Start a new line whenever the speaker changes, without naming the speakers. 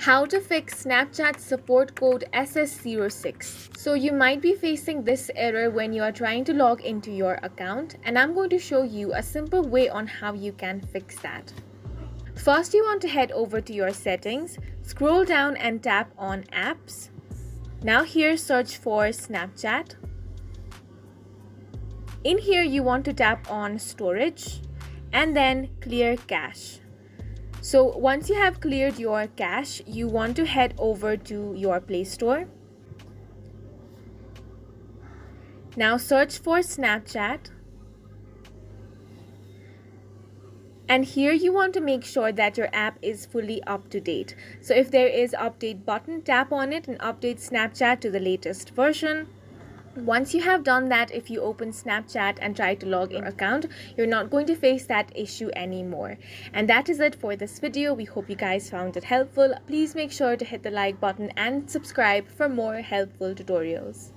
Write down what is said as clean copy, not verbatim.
How to fix Snapchat support code SS06. So you might be facing this error when you are trying to log into your account, and I'm going to show you a simple way on how you can fix that. First, you want to head over to your settings, scroll down and tap on apps. Now here search for Snapchat. In here you want to tap on storage and then clear cache. So once you have cleared your cache, you want to head over to your Play Store. Now search for Snapchat. And here you want to make sure that your app is fully up to date. So if there is update button, tap on it and update Snapchat to the latest version. Once you have done that, if you open Snapchat and try to log in your account, you're not going to face that issue anymore. And that is it for this video. We hope you guys found it helpful. Please make sure to hit the like button and subscribe for more helpful tutorials.